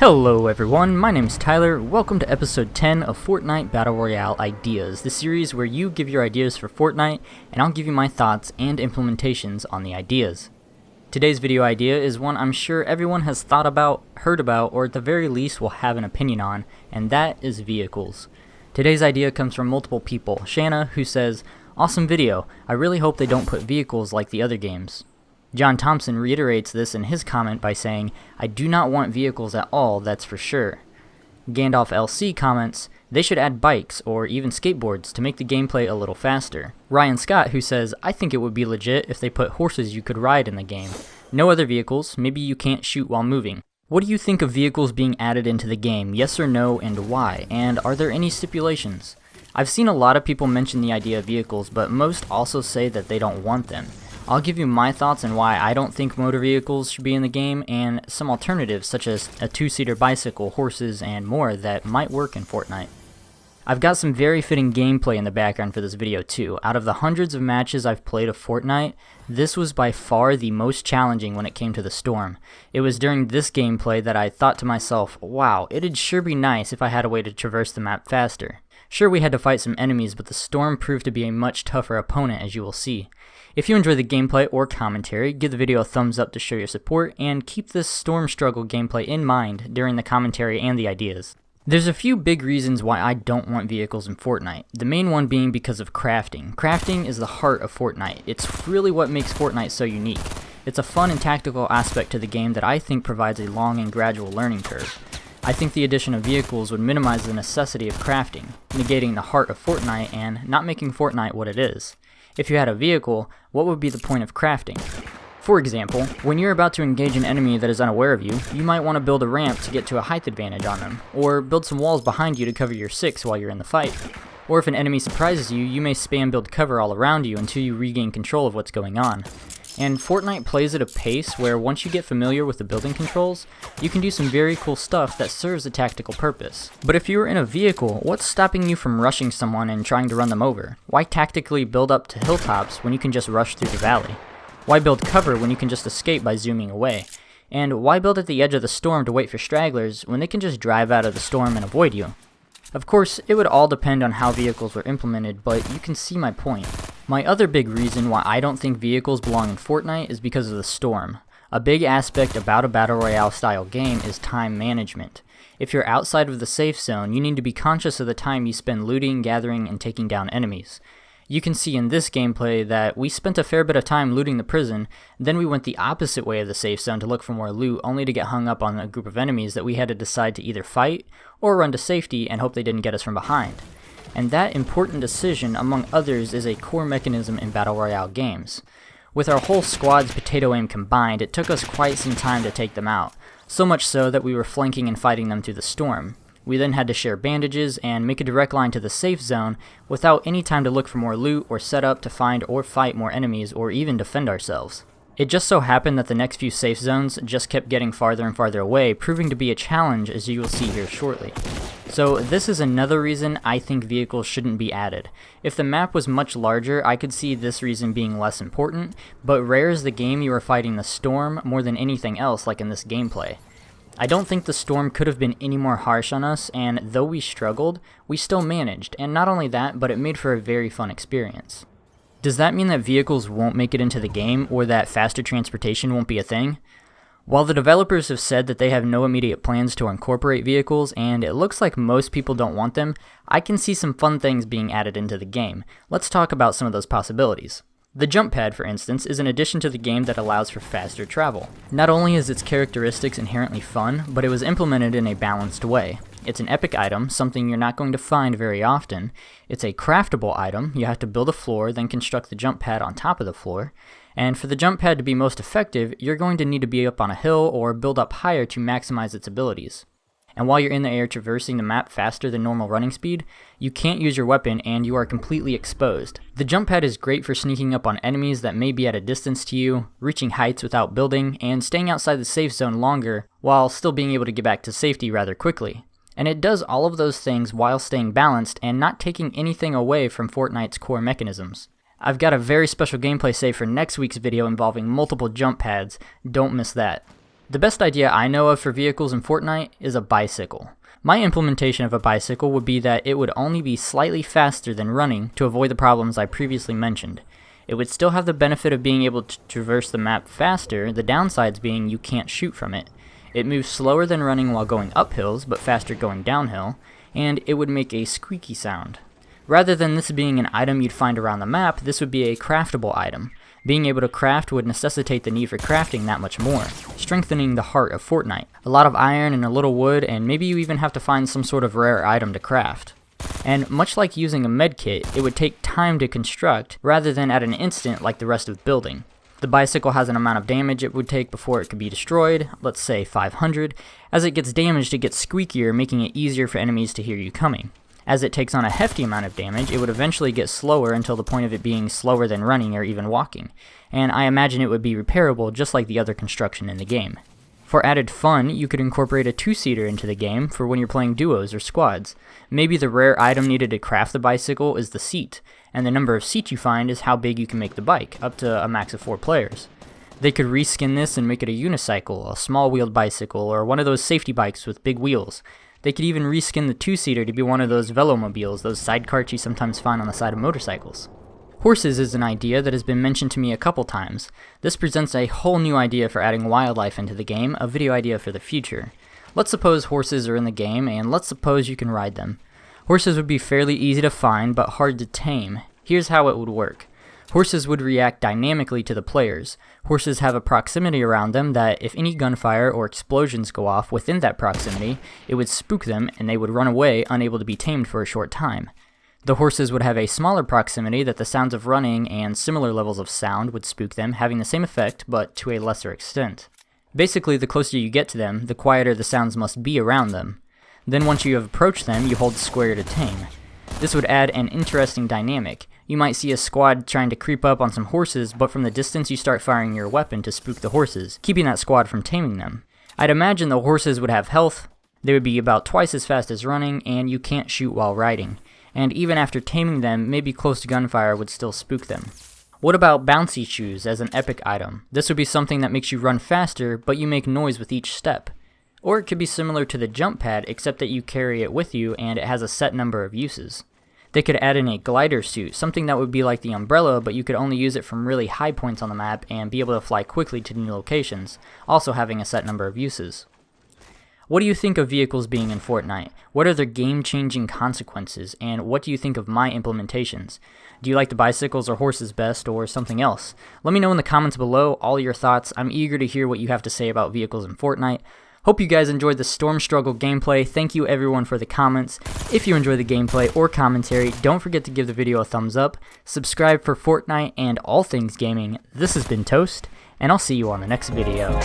Hello everyone, my name is Tyler. Welcome to episode 10 of Fortnite Battle Royale Ideas, the series where you give your ideas for Fortnite and I'll give you my thoughts and implementations on the ideas. Today's video idea is one I'm sure everyone has thought about, heard about, or at the very least will have an opinion on, and that is vehicles. Today's idea comes from multiple people. Shanna, who says, "Awesome video, I really hope they don't put vehicles like the other games." John Thompson reiterates this in his comment by saying, "I do not want vehicles at all, that's for sure." Gandalf LC comments, "They should add bikes or even skateboards to make the gameplay a little faster." Ryan Scott, who says, "I think it would be legit if they put horses you could ride in the game. No other vehicles, maybe you can't shoot while moving." What do you think of vehicles being added into the game, yes or no, and why? And are there any stipulations? I've seen a lot of people mention the idea of vehicles, but most also say that they don't want them. I'll give you my thoughts on why I don't think motor vehicles should be in the game, and some alternatives such as a two-seater bicycle, horses, and more that might work in Fortnite. I've got some very fitting gameplay in the background for this video too. Out of the hundreds of matches I've played of Fortnite, this was by far the most challenging when it came to the storm. It was during this gameplay that I thought to myself, wow, it'd sure be nice if I had a way to traverse the map faster. Sure, we had to fight some enemies, but the storm proved to be a much tougher opponent, as you will see. If you enjoy the gameplay or commentary, give the video a thumbs up to show your support, and keep this storm struggle gameplay in mind during the commentary and the ideas. There's a few big reasons why I don't want vehicles in Fortnite, the main one being because of crafting. Crafting is the heart of Fortnite. It's really what makes Fortnite so unique. It's a fun and tactical aspect to the game that I think provides a long and gradual learning curve. I think the addition of vehicles would minimize the necessity of crafting, negating the heart of Fortnite and not making Fortnite what it is. If you had a vehicle, what would be the point of crafting? For example, when you're about to engage an enemy that is unaware of you, you might want to build a ramp to get to a height advantage on them, or build some walls behind you to cover your 6 while you're in the fight. Or if an enemy surprises you, you may spam build cover all around you until you regain control of what's going on. And Fortnite plays at a pace where once you get familiar with the building controls, you can do some very cool stuff that serves a tactical purpose. But if you were in a vehicle, what's stopping you from rushing someone and trying to run them over? Why tactically build up to hilltops when you can just rush through the valley? Why build cover when you can just escape by zooming away? And why build at the edge of the storm to wait for stragglers when they can just drive out of the storm and avoid you? Of course, it would all depend on how vehicles were implemented, but you can see my point. My other big reason why I don't think vehicles belong in Fortnite is because of the storm. A big aspect about a Battle Royale style game is time management. If you're outside of the safe zone, you need to be conscious of the time you spend looting, gathering, and taking down enemies. You can see in this gameplay that we spent a fair bit of time looting the prison, then we went the opposite way of the safe zone to look for more loot, only to get hung up on a group of enemies that we had to decide to either fight or run to safety and hope they didn't get us from behind. And that important decision, among others, is a core mechanism in Battle Royale games. With our whole squad's potato aim combined, it took us quite some time to take them out, so much so that we were flanking and fighting them through the storm. We then had to share bandages and make a direct line to the safe zone without any time to look for more loot or set up to find or fight more enemies or even defend ourselves. It just so happened that the next few safe zones just kept getting farther and farther away, proving to be a challenge as you will see here shortly. So this is another reason I think vehicles shouldn't be added. If the map was much larger, I could see this reason being less important, but rare is the game you are fighting the storm more than anything else like in this gameplay. I don't think the storm could have been any more harsh on us, and though we struggled, we still managed, and not only that, but it made for a very fun experience. Does that mean that vehicles won't make it into the game, or that faster transportation won't be a thing? While the developers have said that they have no immediate plans to incorporate vehicles, and it looks like most people don't want them, I can see some fun things being added into the game. Let's talk about some of those possibilities. The jump pad, for instance, is an addition to the game that allows for faster travel. Not only is its characteristics inherently fun, but it was implemented in a balanced way. It's an epic item, something you're not going to find very often. It's a craftable item, you have to build a floor, then construct the jump pad on top of the floor. And for the jump pad to be most effective, you're going to need to be up on a hill or build up higher to maximize its abilities. And while you're in the air traversing the map faster than normal running speed, you can't use your weapon and you are completely exposed. The jump pad is great for sneaking up on enemies that may be at a distance to you, reaching heights without building, and staying outside the safe zone longer while still being able to get back to safety rather quickly. And it does all of those things while staying balanced and not taking anything away from Fortnite's core mechanisms. I've got a very special gameplay save for next week's video involving multiple jump pads, don't miss that. The best idea I know of for vehicles in Fortnite is a bicycle. My implementation of a bicycle would be that it would only be slightly faster than running to avoid the problems I previously mentioned. It would still have the benefit of being able to traverse the map faster, the downsides being you can't shoot from it. It moves slower than running while going up hills, but faster going downhill, and it would make a squeaky sound. Rather than this being an item you'd find around the map, this would be a craftable item. Being able to craft would necessitate the need for crafting that much more, strengthening the heart of Fortnite. A lot of iron and a little wood, and maybe you even have to find some sort of rare item to craft. And much like using a medkit, it would take time to construct rather than at an instant like the rest of building. The bicycle has an amount of damage it would take before it could be destroyed, let's say 500. As it gets damaged, it gets squeakier, making it easier for enemies to hear you coming. As it takes on a hefty amount of damage, it would eventually get slower until the point of it being slower than running or even walking, and I imagine it would be repairable just like the other construction in the game. For added fun, you could incorporate a two-seater into the game for when you're playing duos or squads. Maybe the rare item needed to craft the bicycle is the seat, and the number of seats you find is how big you can make the bike, up to a max of 4 players. They could reskin this and make it a unicycle, a small-wheeled bicycle, or one of those safety bikes with big wheels. They could even reskin the two-seater to be one of those velomobiles, those sidecarts you sometimes find on the side of motorcycles. Horses is an idea that has been mentioned to me a couple times. This presents a whole new idea for adding wildlife into the game, a video idea for the future. Let's suppose horses are in the game, and let's suppose you can ride them. Horses would be fairly easy to find, but hard to tame. Here's how it would work. Horses would react dynamically to the players. Horses have a proximity around them that if any gunfire or explosions go off within that proximity, it would spook them and they would run away, unable to be tamed for a short time. The horses would have a smaller proximity that the sounds of running and similar levels of sound would spook them, having the same effect but to a lesser extent. Basically, the closer you get to them, the quieter the sounds must be around them. Then once you have approached them, you hold square to tame. This would add an interesting dynamic. You might see a squad trying to creep up on some horses, but from the distance you start firing your weapon to spook the horses, keeping that squad from taming them. I'd imagine the horses would have health, they would be about twice as fast as running, and you can't shoot while riding. And even after taming them, maybe close to gunfire would still spook them. What about bouncy shoes as an epic item? This would be something that makes you run faster, but you make noise with each step. Or it could be similar to the jump pad, except that you carry it with you and it has a set number of uses. They could add in a glider suit, something that would be like the umbrella, but you could only use it from really high points on the map and be able to fly quickly to new locations, also having a set number of uses. What do you think of vehicles being in Fortnite? What are their game-changing consequences, and what do you think of my implementations? Do you like the bicycles or horses best, or something else? Let me know in the comments below all your thoughts. I'm eager to hear what you have to say about vehicles in Fortnite. Hope you guys enjoyed the Storm Struggle gameplay. Thank you everyone for the comments. If you enjoy the gameplay or commentary, don't forget to give the video a thumbs up, subscribe for Fortnite and all things gaming. This has been Toast, and I'll see you on the next video.